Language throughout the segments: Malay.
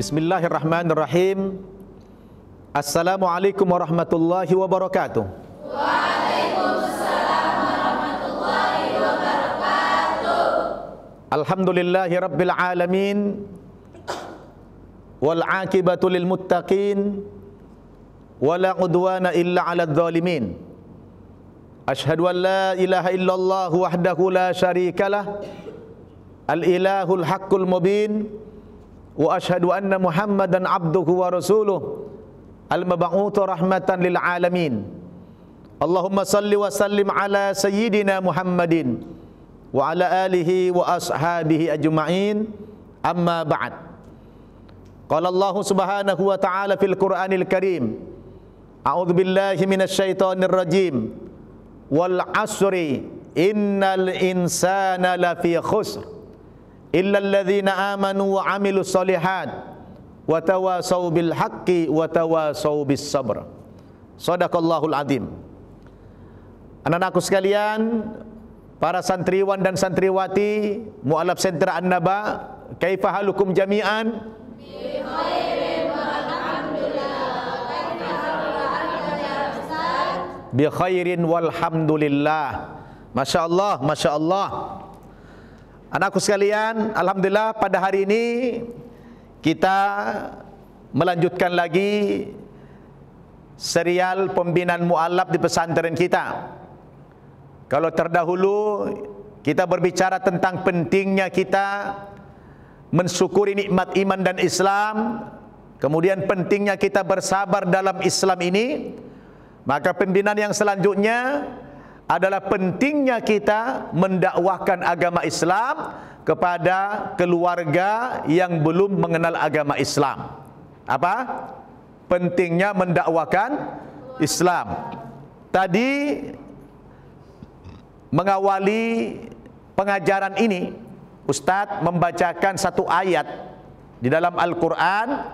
Bismillahirrahmanirrahim. Assalamualaikum warahmatullahi wabarakatuh. Waalaikumsalam warahmatullahi wabarakatuh. Alhamdulillahi rabbil alamin. Wal aqibatu lil muttaqin. Wala udwana illa 'alal zalimin. Asyhadu an la ilaha illallah wahdahu la syarikalah. Al ilahul haqqul mubin. Wa asyhadu anna Muhammadan abduhu wa rasuluh al-mab'utsu rahmatan lil alamin. Allahumma salli wa sallim ala sayyidina Muhammadin wa ala alihi wa ashabihi ajma'in. Amma ba'd. Qala Allah subhanahu wa ta'ala fil Qur'anil Karim. A'udzu billahi minasy syaithanir rajim. Wal 'asri innal insana lafi khusr illal ladzina amanu wa 'amilus shalihat wa tawasau bil haqqi wa tawasau bis sabr. Shadaqallahul azim. Anak-anakku sekalian, para santriwan dan santriwati Mu'allaf Center An-Naba, kaifa halukum jami'an? Bi khairin walhamdulillah. Kaifa halukum ya Ustaz? Bi khairin walhamdulillah. Masya Allah, Masya Allah. Anakku sekalian, alhamdulillah pada hari ini kita melanjutkan lagi serial pembinaan mu'allaf di pesantren kita. Kalau terdahulu kita berbicara tentang pentingnya kita mensyukuri nikmat iman dan Islam, kemudian pentingnya kita bersabar dalam Islam ini, maka pembinaan yang selanjutnya adalah pentingnya kita mendakwahkan agama Islam kepada keluarga yang belum mengenal agama Islam. Apa? Pentingnya mendakwahkan Islam. Tadi mengawali pengajaran ini, Ustadz membacakan satu ayat di dalam Al-Quran,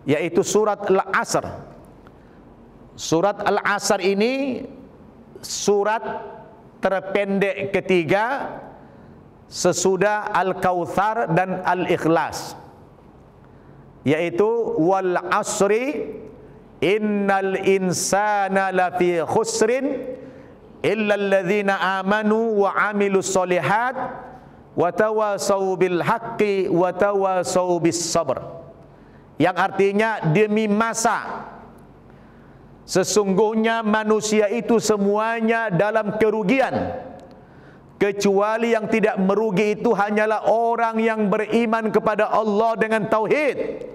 yaitu surat Al-Asr. Surat Al-Asr ini surat terpendek ketiga sesudah Al-Kautsar dan Al-Ikhlas, yaitu wal asri innal insana lafi khusrin illal ladzina amanu wa 'amilus shalihat wa tawasau bil haqqi wa tawasau bis sabr, yang artinya demi masa sesungguhnya manusia itu semuanya dalam kerugian, kecuali yang tidak merugi itu hanyalah orang yang beriman kepada Allah dengan tauhid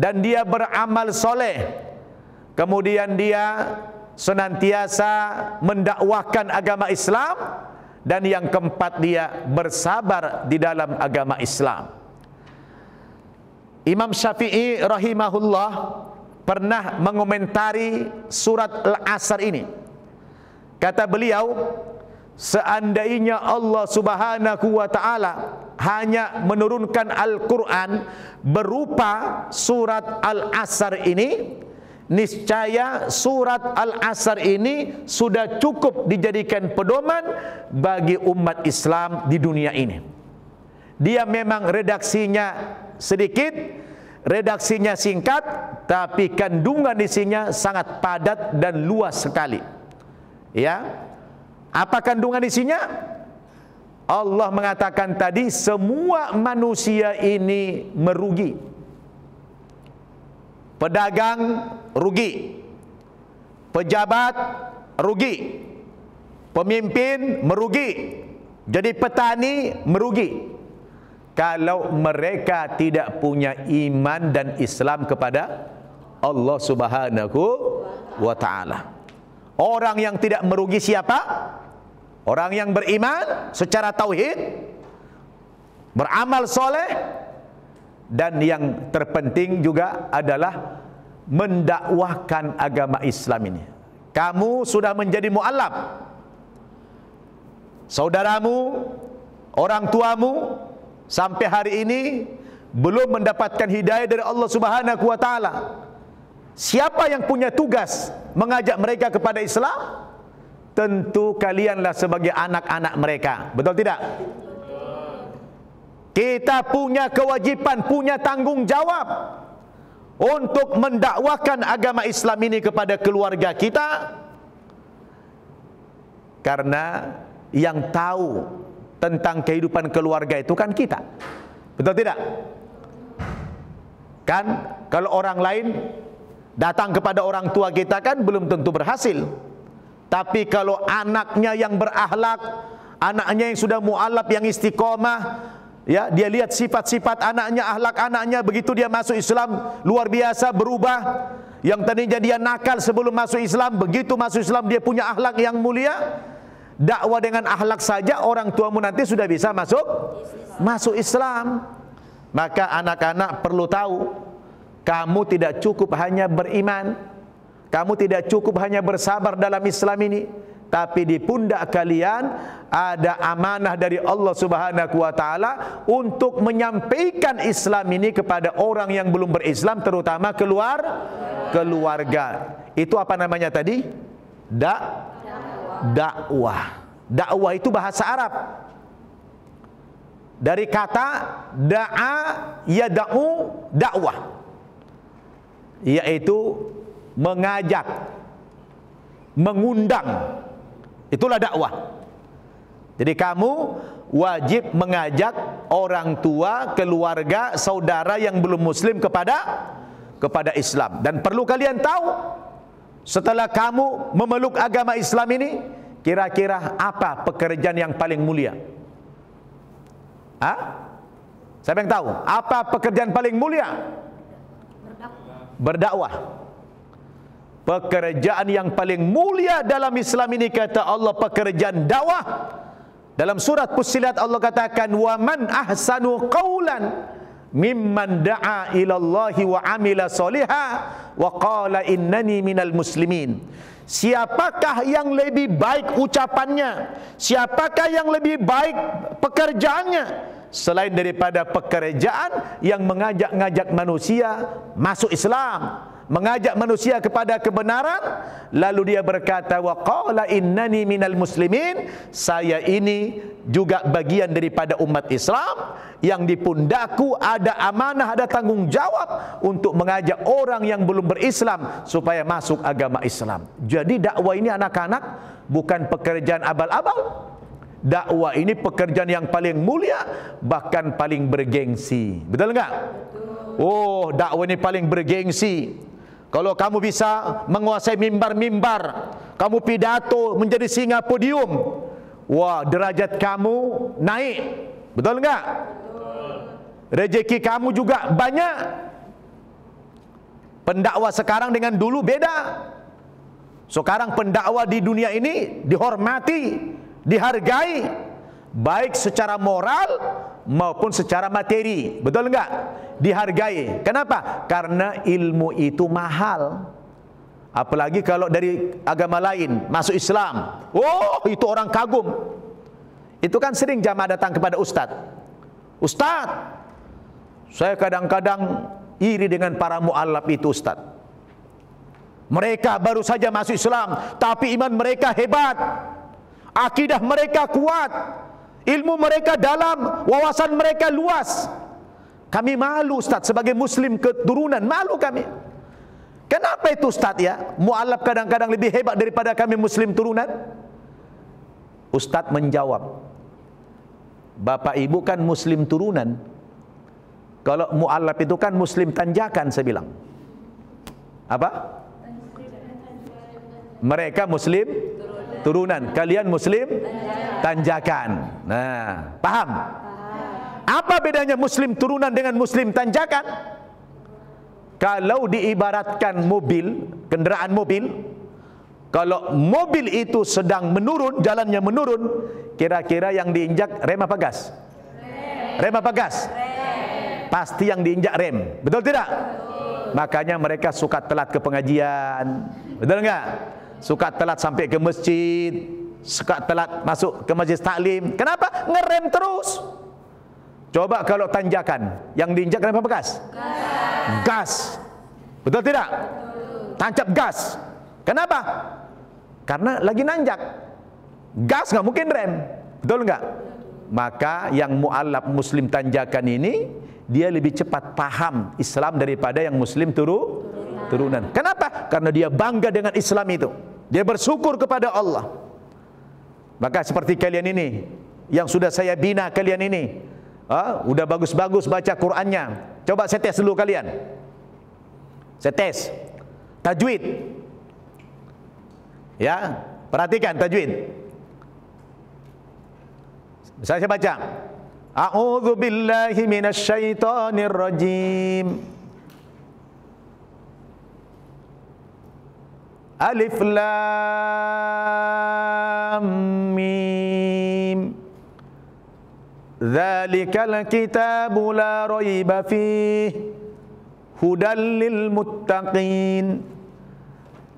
dan dia beramal soleh, kemudian dia senantiasa mendakwahkan agama Islam, dan yang keempat dia bersabar di dalam agama Islam. Imam Syafi'i rahimahullah pernah mengomentari surat Al-Asr ini. Kata beliau, seandainya Allah subhanahu wa ta'ala hanya menurunkan Al-Quran berupa surat Al-Asr ini, niscaya surat Al-Asr ini sudah cukup dijadikan pedoman bagi umat Islam di dunia ini. Dia memang redaksinya sedikit, redaksinya singkat, tapi kandungan isinya sangat padat dan luas sekali. Ya, apa kandungan isinya? Allah mengatakan tadi semua manusia ini merugi. Pedagang rugi, pejabat rugi, pemimpin merugi, jadi petani merugi kalau mereka tidak punya iman dan Islam kepada Allah subhanahu wa ta'ala. Orang yang tidak merugi siapa? Orang yang beriman secara tauhid, beramal soleh, dan yang terpenting juga adalah mendakwahkan agama Islam ini. Kamu sudah menjadi mu'allaf, saudaramu, orang tuamu sampai hari ini belum mendapatkan hidayah dari Allah subhanahu wa ta'ala. Siapa yang punya tugas mengajak mereka kepada Islam? Tentu kalianlah sebagai anak-anak mereka. Betul tidak? kita punya kewajipan, punya tanggung jawab untuk mendakwahkan agama Islam ini kepada keluarga kita, karena yang tahu tentang kehidupan keluarga itu kan kita. Betul tidak? Kan kalau orang lain datang kepada orang tua kita kan belum tentu berhasil. Tapi kalau anaknya yang berakhlak, anaknya yang sudah mu'alaf, yang istiqomah, ya, dia lihat sifat-sifat anaknya, akhlak anaknya, begitu dia masuk Islam luar biasa berubah. Yang tadinya dia nakal sebelum masuk Islam, begitu masuk Islam dia punya akhlak yang mulia. Dakwah dengan akhlak saja orang tuamu nanti sudah bisa masuk Islam. Maka anak-anak perlu tahu, kamu tidak cukup hanya beriman, kamu tidak cukup hanya bersabar dalam Islam ini, tapi di pundak kalian ada amanah dari Allah Subhanahu wa taala untuk menyampaikan Islam ini kepada orang yang belum berislam, terutama keluarga. Itu apa namanya tadi? Dakwah. Dakwah itu bahasa Arab. Dari kata da'a yada'u dakwah, yaitu mengajak, mengundang. Itulah dakwah. Jadi kamu wajib mengajak orang tua, keluarga, saudara yang belum muslim kepada Islam. Dan perlu kalian tahu, setelah kamu memeluk agama Islam ini, kira-kira apa pekerjaan yang paling mulia? Siapa yang tahu? Apa pekerjaan paling mulia? Berdakwah. Pekerjaan yang paling mulia dalam Islam ini, kata Allah, pekerjaan dakwah. Dalam surat Fussilat Allah katakan, wa man ahsanu qawlan mimman da'a ilallahi wa amila soliha wa qala innani minal muslimin. Siapakah yang lebih baik ucapannya, siapakah yang lebih baik pekerjaannya selain daripada pekerjaan yang mengajak-ngajak manusia masuk Islam, mengajak manusia kepada kebenaran, lalu dia berkata wa qala innani minal muslimin, saya ini juga bagian daripada umat Islam yang di pundakku ada amanah, ada tanggung jawab untuk mengajak orang yang belum berislam supaya masuk agama Islam. Jadi dakwah ini anak-anak bukan pekerjaan abal-abal. Dakwah ini pekerjaan yang paling mulia, bahkan paling bergengsi. Betul enggak? Oh, dakwah ini paling bergengsi. Kalau kamu bisa menguasai mimbar-mimbar, kamu pidato menjadi singa podium, wah, derajat kamu naik. Betul enggak? Rezeki kamu juga banyak. Pendakwah sekarang dengan dulu beda. Sekarang pendakwah di dunia ini dihormati, dihargai, baik secara moral maupun secara materi. Betul enggak? Dihargai. Kenapa? Karena ilmu itu mahal. Apalagi kalau dari agama lain masuk Islam, oh, itu orang kagum. Itu kan sering jamaah datang kepada ustadz, ustadz, saya kadang-kadang iri dengan para mu'alaf itu ustadz. Mereka baru saja masuk Islam, tapi iman mereka hebat, akidah mereka kuat, ilmu mereka dalam, wawasan mereka luas. Kami malu ustadz, sebagai muslim keturunan, malu kami. Kenapa itu ustadz ya? Mu'alaf kadang-kadang lebih hebat daripada kami muslim turunan? Ustadz menjawab, Bapak Ibu kan muslim turunan, kalau mu'alaf itu kan muslim tanjakan. Saya bilang, apa? Mereka muslim turunan, kalian muslim tanjakan. Nah, paham? Apa bedanya muslim turunan dengan muslim tanjakan? Kalau diibaratkan mobil, kendaraan mobil, kalau mobil itu sedang menurun, jalannya menurun, kira-kira yang diinjak rem apa gas? Rem apa gas? Pasti yang diinjak rem. Betul tidak? Makanya mereka suka telat ke pengajian. Betul enggak? Suka telat sampai ke masjid, suka telat masuk ke majlis taklim. Kenapa? Ngerem terus. Coba kalau tanjakan, yang diinjak rem apa gas? Gas. Betul tidak? Tancap gas. Kenapa? Karena lagi nanjak. Gas nggak mungkin rem. Betul enggak? maka yang mu'allaf muslim tanjakan ini dia lebih cepat paham Islam daripada yang muslim turunan. Kenapa? Karena dia bangga dengan Islam itu. Dia bersyukur kepada Allah. Maka seperti kalian ini yang sudah saya bina kalian ini, udah bagus-bagus baca Qur'annya. Coba saya tes dulu kalian. Saya tes tajwid. Ya, perhatikan tajwid. Misalnya saya baca, A'udzu billahi minasyaitonir rajim. Alif lam mim. Dzalikal kitabu la raiba fihi hudal lil muttaqin.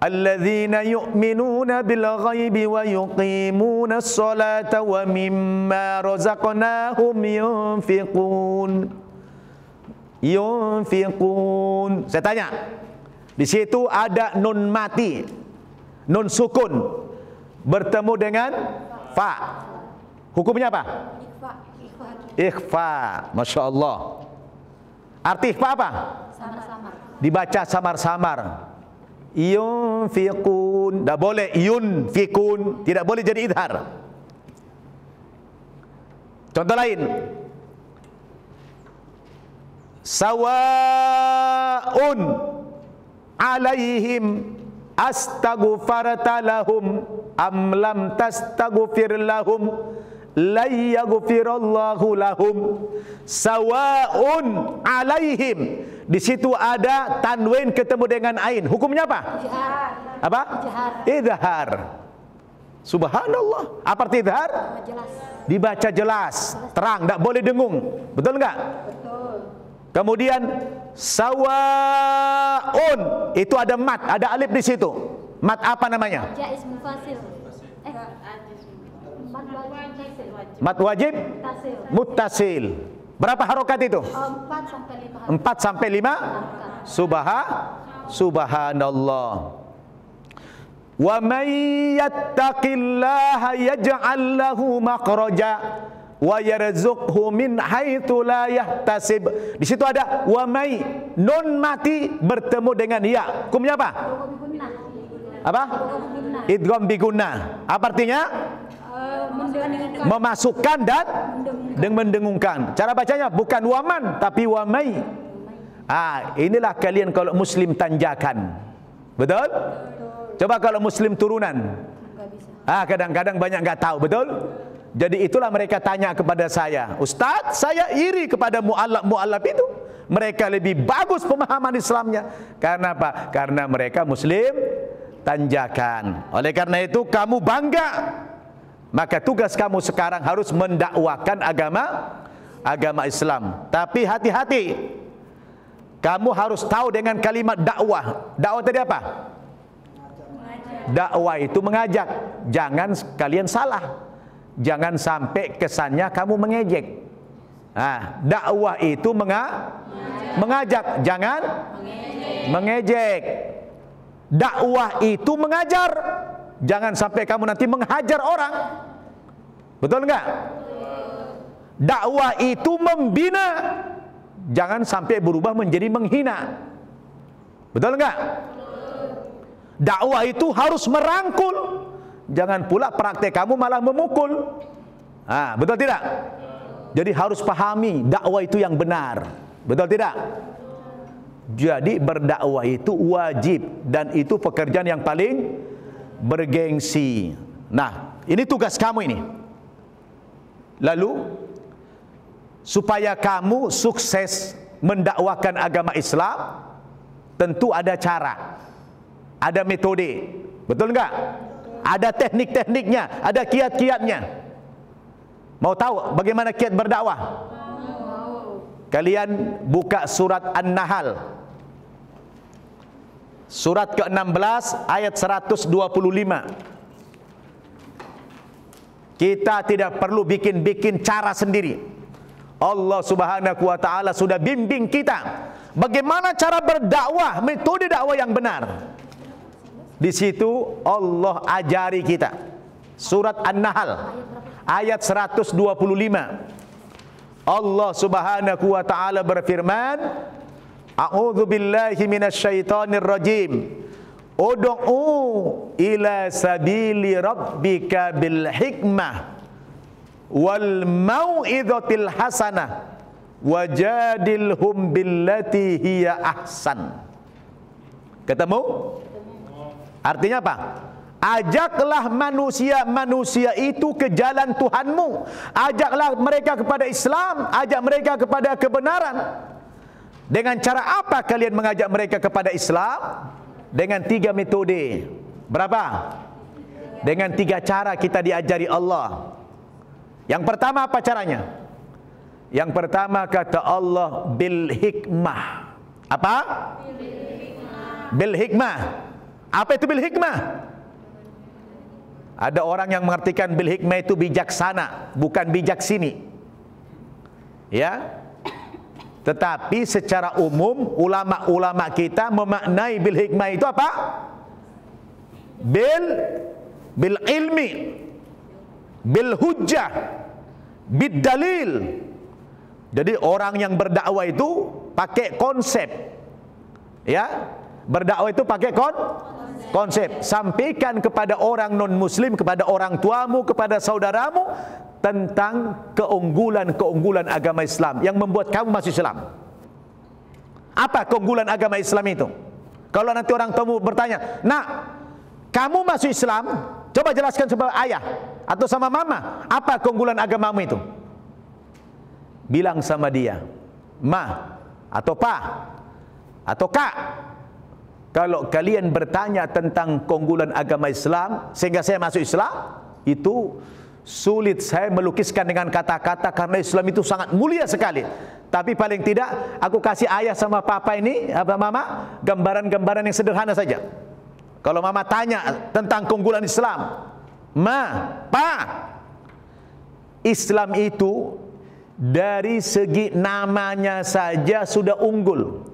Alladzina yu'minuna bil ghaibi wa yuqimuna as-salata wa mimma razaqnahum yunfiqun. Saya tanya, di situ ada nun mati, nun sukun bertemu dengan fa. Hukumnya apa? Ikhfa. Masya Allah. Arti ikhfa apa? Samar-samar. Dibaca samar-samar. Yunfiqun. Tak boleh yunfiqun. Tidak boleh jadi idhar. Contoh lain. Sawa'un alaihim astaghfarta lahum am lam tastaghfir lahum la yaghfirallahu lahum. Sawa'un alaihim. Di situ ada tanwin ketemu dengan ain. Hukumnya apa? Jahar. Apa? Jahar. Idhar. Subhanallah. Apa arti idhar? Jelas. Dibaca jelas, terang, tak boleh dengung. Betul enggak? Betul. Kemudian sawaun itu ada mat, ada alif di situ. Mat apa namanya? Jaiz mufasil. Mat wajib muttasil. Berapa harokat itu? 4 sampai 5. 4 sampai 5. Subhanallah. Wa may yattaqillaha yaj'al lahu makhraja wa yarzuqhu min haitsu la yahtasib. Di situ ada wa may, nun mati bertemu dengan ya. Hukumnya apa? Apa? Idgham bi gunnah. Apa artinya? Memasukkan dan mendengungkan. Cara bacanya bukan waman tapi wamai. Inilah kalian kalau muslim tanjakan. Betul? Coba kalau muslim turunan. Kadang-kadang banyak enggak tahu, betul? Jadi itulah mereka tanya kepada saya, Ustaz, saya iri kepada mu'allaf itu. Mereka lebih bagus pemahaman Islamnya. Karena apa? Karena mereka muslim tanjakan. Oleh karena itu kamu bangga. Maka tugas kamu sekarang harus mendakwakan agama Islam. Tapi hati-hati. Kamu harus tahu dengan kalimat dakwah. Dakwah tadi apa? Dakwah itu mengajak. Jangan kalian salah. Jangan sampai kesannya kamu mengejek. Dakwah itu mengajak. Jangan mengejek. Dakwah itu mengajar. Jangan sampai kamu nanti menghajar orang. Betul enggak? Dakwah itu membina. Jangan sampai berubah menjadi menghina. Betul enggak? Dakwah itu harus merangkul. Jangan pula praktek kamu malah memukul. Betul tidak? Jadi harus pahami dakwah itu yang benar. Betul tidak? Jadi berdakwah itu wajib. Dan itu pekerjaan yang paling bergengsi. Nah, ini tugas kamu ini. Lalu supaya kamu sukses mendakwakan agama Islam, tentu ada cara, ada metode. Betul enggak? Ada teknik-tekniknya, ada kiat-kiatnya. Mau tahu bagaimana kiat berdakwah? Kalian buka surat An-Nahl. Surat ke-16 ayat 125. Kita tidak perlu bikin-bikin cara sendiri. Allah Subhanahu wa taala sudah bimbing kita bagaimana cara berdakwah, metode dakwah yang benar. Di situ Allah ajari kita. Surat An-Nahl ayat 125. Allah Subhanahu wa taala berfirman, A'udzu billahi minasyaitonir rajim. Ud'u ila sabili rabbika bil hikmah wal mau'izatil hasanah wajadilhum billati hiya ahsan. Ketemu? Artinya apa? Ajaklah manusia-manusia itu ke jalan Tuhanmu. Ajaklah mereka kepada Islam, ajak mereka kepada kebenaran. Dengan cara apa kalian mengajak mereka kepada Islam? Dengan 3 metode. Berapa? Dengan 3 cara kita diajari Allah. Yang pertama apa caranya? Yang pertama kata Allah bil hikmah. Apa? Bil hikmah. Apa itu bil hikmah? Ada orang yang mengartikan bil hikmah itu bijaksana, bukan bijak sini. Ya. Tetapi secara umum ulama-ulama kita memaknai bil hikmah itu apa? Bil ilmi, bil hujjah, bid dalil. Jadi orang yang berdakwah itu pakai konsep. Ya, berdakwah itu pakai konsep. Sampaikan kepada orang non muslim, kepada orang tuamu, kepada saudaramu tentang keunggulan-keunggulan agama Islam yang membuat kamu masuk Islam. Apa keunggulan agama Islam itu? Kalau nanti orang tamu bertanya, "Nak, kamu masuk Islam, coba jelaskan sama ayah atau sama mama, apa keunggulan agamamu itu?" Bilang sama dia, "Ma atau Pa atau Kak, kalau kalian bertanya tentang keunggulan agama Islam sehingga saya masuk Islam, itu sulit saya melukiskan dengan kata-kata karena Islam itu sangat mulia sekali. Tapi paling tidak aku kasih ayah sama papa ini, apa mama, gambaran-gambaran yang sederhana saja. Kalau mama tanya tentang keunggulan Islam, Ma, Pa, Islam itu dari segi namanya saja sudah unggul.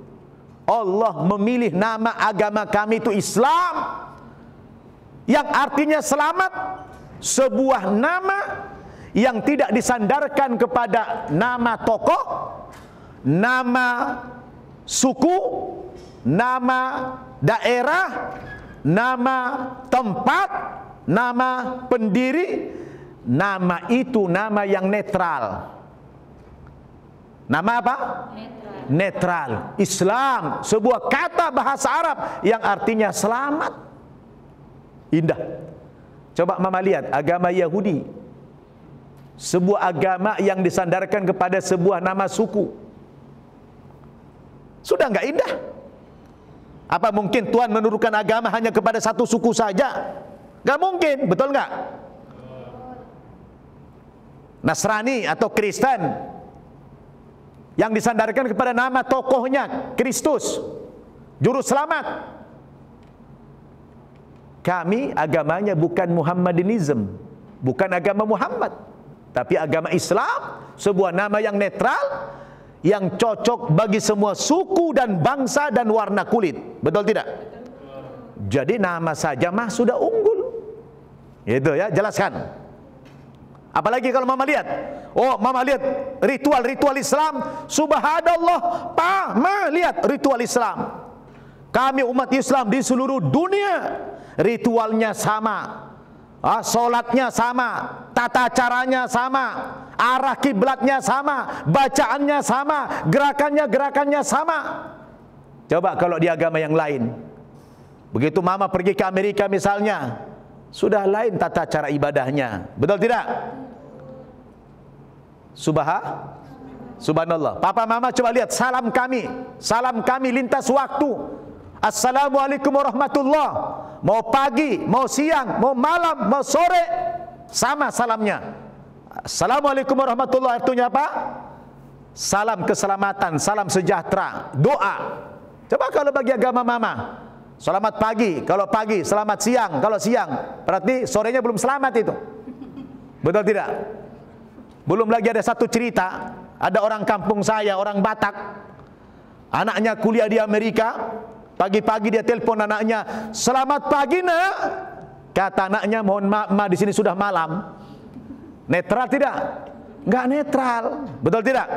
Allah memilih nama agama kami itu Islam, yang artinya selamat. Sebuah nama yang tidak disandarkan kepada nama tokoh, nama suku, nama daerah, nama tempat, nama pendiri. Nama itu nama yang netral. Nama apa? Netral. Islam, sebuah kata bahasa Arab yang artinya selamat. Indah. Coba mama lihat agama Yahudi, sebuah agama yang disandarkan kepada sebuah nama suku. Sudah enggak indah? Apa mungkin Tuhan menurunkan agama hanya kepada satu suku saja? Enggak mungkin, betul enggak? Nasrani atau Kristen yang disandarkan kepada nama tokohnya Kristus, juru selamat. Kami agamanya bukan Muhammadanism, bukan agama Muhammad, tapi agama Islam, sebuah nama yang netral, yang cocok bagi semua suku dan bangsa dan warna kulit. Betul tidak? Jadi nama saja mah sudah unggul. Itu ya, jelaskan. Apalagi kalau mama lihat, oh mama lihat ritual-ritual Islam, subhanallah, Pa, Ma, lihat ritual Islam. Kami umat Islam di seluruh dunia ritualnya sama, solatnya sama, tata caranya sama, arah kiblatnya sama, bacaannya sama, gerakannya sama. Coba kalau di agama yang lain, begitu mama pergi ke Amerika misalnya, sudah lain tata cara ibadahnya, betul tidak? Subhanallah. Papa mama coba lihat salam kami lintas waktu. Assalamualaikum warahmatullah. Mau pagi, mau siang, mau malam, mau sore, sama salamnya. Assalamualaikum warahmatullah artinya apa? Salam keselamatan, salam sejahtera, doa. Coba kalau bagi agama mama, selamat pagi, kalau pagi, selamat siang, kalau siang, berarti sorenya belum selamat itu. Betul tidak? Belum lagi ada satu cerita, ada orang kampung saya, orang Batak, anaknya kuliah di Amerika. Pagi-pagi dia telepon anaknya, "Selamat pagi, Nak." Kata anaknya, "Mohon maaf, Ma, di sini sudah malam." Netral tidak? Enggak netral. Betul tidak?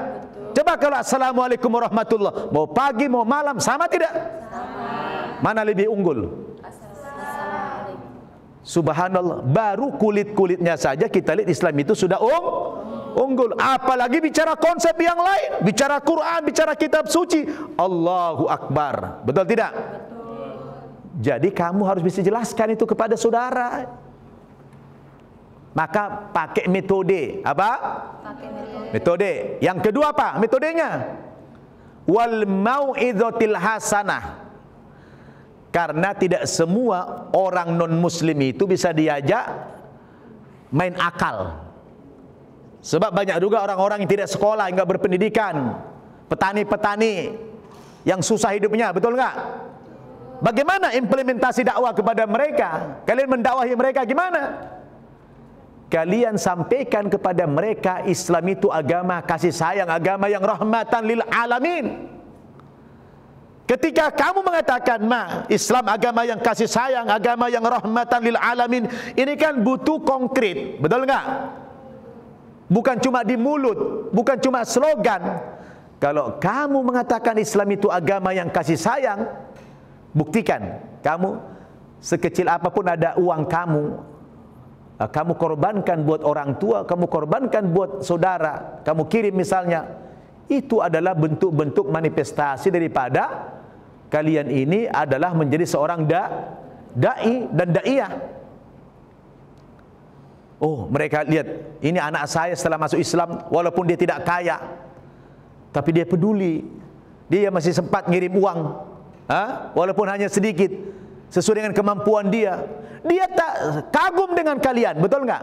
Coba kalau assalamualaikum warahmatullah, mau pagi mau malam sama tidak? Sama. Mana lebih unggul? Subhanallah, baru kulit-kulitnya saja kita lihat Islam itu sudah unggul. Apalagi bicara konsep yang lain, bicara Quran, bicara kitab suci. Allahu Akbar. Betul tidak? Betul. Jadi kamu harus bisa jelaskan itu kepada saudara. Maka pakai metode apa? Pakai metode. Yang kedua apa metodenya? Wal mau'izatil hasanah. Karena tidak semua orang non-muslim itu bisa diajak main akal. Sebab banyak juga orang-orang yang tidak sekolah, yang tidak berpendidikan, petani-petani yang susah hidupnya, betul enggak? Bagaimana implementasi dakwah kepada mereka? Kalian mendakwahi mereka gimana? Kalian sampaikan kepada mereka Islam itu agama kasih sayang, agama yang rahmatan lil alamin. Ketika kamu mengatakan Islam agama yang kasih sayang, agama yang rahmatan lil alamin, ini kan butuh konkret, betul enggak? Bukan cuma di mulut, bukan cuma slogan. Kalau kamu mengatakan Islam itu agama yang kasih sayang, buktikan. Kamu sekecil apapun ada uang kamu korbankan buat orang tua, kamu korbankan buat saudara, kamu kirim misalnya. Itu adalah bentuk-bentuk manifestasi daripada kalian ini adalah menjadi seorang da'i dan da'iyah. Oh, mereka lihat, ini anak saya setelah masuk Islam, walaupun dia tidak kaya, tapi dia peduli. Dia masih sempat ngirim uang, walaupun hanya sedikit, sesuai dengan kemampuan dia. Dia tak kagum dengan kalian, betul enggak?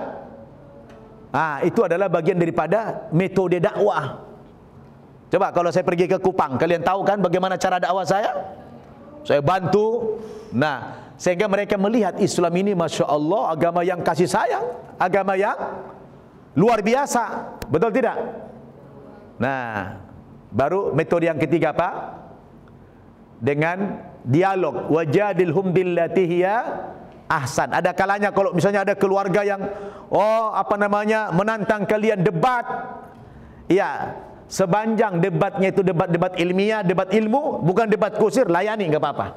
Itu adalah bagian daripada metode dakwah. Coba kalau saya pergi ke Kupang, kalian tahu kan bagaimana cara dakwah saya? Saya bantu. Nah, sehingga mereka melihat Islam ini Masya Allah agama yang kasih sayang, agama yang luar biasa. Betul tidak? Nah, baru metode yang ketiga Pak, dengan dialog. Wajadilhum billati hiya ahsan. Ada kalanya kalau misalnya ada keluarga yang menantang kalian debat. Ya, sepanjang debatnya itu debat-debat ilmiah, debat ilmu, bukan debat kusir, layani, nggak apa-apa.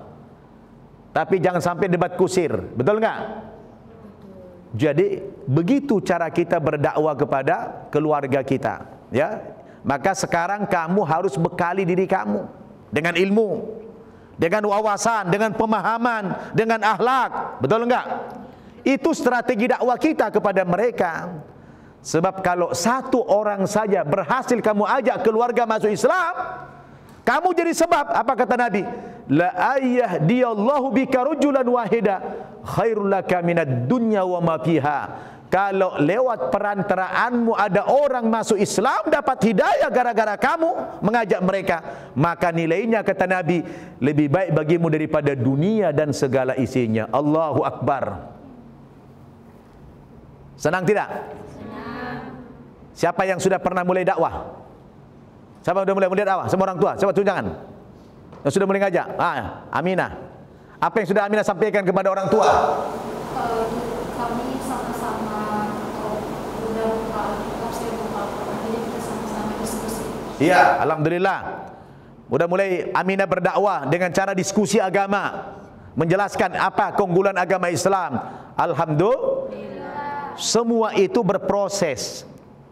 Tapi jangan sampai debat kusir, betul nggak? Jadi begitu cara kita berdakwah kepada keluarga kita, ya. Maka sekarang kamu harus bekali diri kamu dengan ilmu, dengan wawasan, dengan pemahaman, dengan akhlak, betul nggak? Itu strategi dakwah kita kepada mereka. Sebab kalau satu orang saja berhasil kamu ajak keluarga masuk Islam, kamu jadi sebab. Apa kata Nabi? La ayahdiyallahu bika rajulan wahida khairul laka minad dunya wa ma fiha. Kalau lewat perantaraanmu ada orang masuk Islam dapat hidayah gara-gara kamu mengajak mereka, maka nilainya kata Nabi lebih baik bagimu daripada dunia dan segala isinya. Allahu Akbar. Senang tidak? Siapa yang sudah pernah mulai dakwah? Siapa yang sudah mulai dakwah? Semua orang tua, coba tunjuk tangan. Yang sudah mulai ngajak? Aminah. Apa yang sudah Aminah sampaikan kepada orang tua? Kami sama-sama udah buka jadi kita sama-sama diskusi. Iya, alhamdulillah. Udah mulai Aminah berdakwah dengan cara diskusi agama, menjelaskan apa keunggulan agama Islam. Alhamdulillah. Semua itu berproses.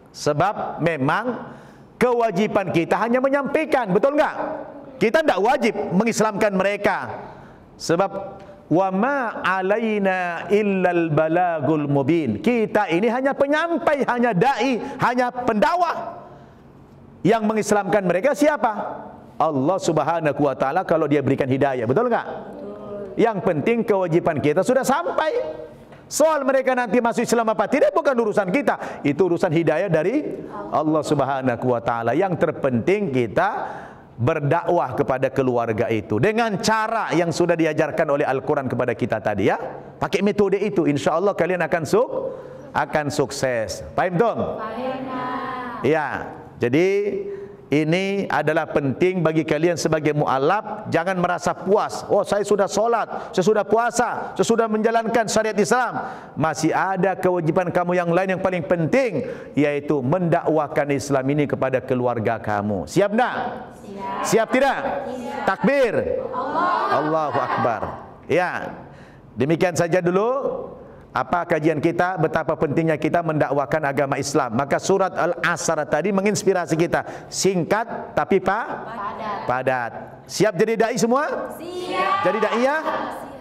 Sebab memang kewajiban kita hanya menyampaikan, betul enggak? Kita tidak wajib mengislamkan mereka. Sebab wa ma alaina illal balagul mubin. Kita ini hanya penyampai, hanya dai, hanya pendakwah. Yang mengislamkan mereka siapa? Allah Subhanahu wa taala kalau dia berikan hidayah, betul enggak? Yang penting kewajiban kita sudah sampai. Soal mereka nanti masuk Islam apa tidak bukan urusan kita. Itu urusan hidayah dari Allah Subhanahu wa taala. Yang terpenting kita berdakwah kepada keluarga itu dengan cara yang sudah diajarkan oleh Al-Quran kepada kita tadi, ya. Pakai metode itu, insya Allah kalian akan sukses. Paham dong? Ya. Jadi Ini adalah penting bagi kalian sebagai mu'alaf. Jangan merasa puas. Oh, saya sudah solat, saya sudah puasa, saya sudah menjalankan syariat Islam. Masih ada kewajiban kamu yang lain yang paling penting, yaitu mendakwakan Islam ini kepada keluarga kamu. Siap tak? Siap. Siap tidak? Siap. Takbir. Allahu Akbar. Ya, demikian saja dulu apa kajian kita, betapa pentingnya kita mendakwakan agama Islam. Maka surat Al-Asr tadi menginspirasi kita. Singkat tapi padat. Siap jadi dai semua? Siap. Jadi dai ya?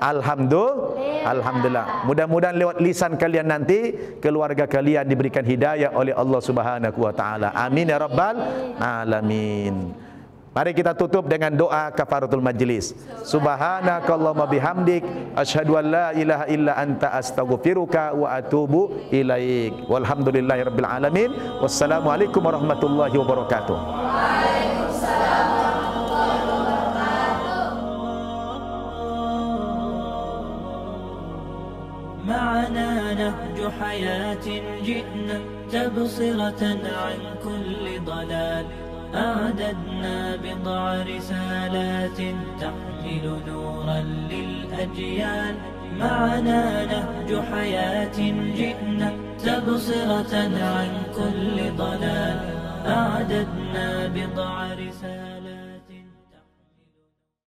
Alhamdulillah. Mudah-mudahan lewat lisan kalian nanti keluarga kalian diberikan hidayah oleh Allah Subhanahu wa taala. Amin ya rabbal alamin. Mari kita tutup dengan doa kafaratul majlis. Subhanakallahumma bihamdik asyhadu an la ilaha illa anta astaghfiruka wa atubu ilaik. Walhamdulillahirabbil alamin. Wassalamualaikum warahmatullahi wabarakatuh. Waalaikumsalam warahmatullahi wabarakatuh. Ma'ana nahju hayatin ji'na tabsiratan 'an kulli dhalal. أعددنا بضع رسالات تحمل نورا للأجيال. معنا نهج حياة جئنا تبصرة عن كل ضلال. أعددنا بضع رسالات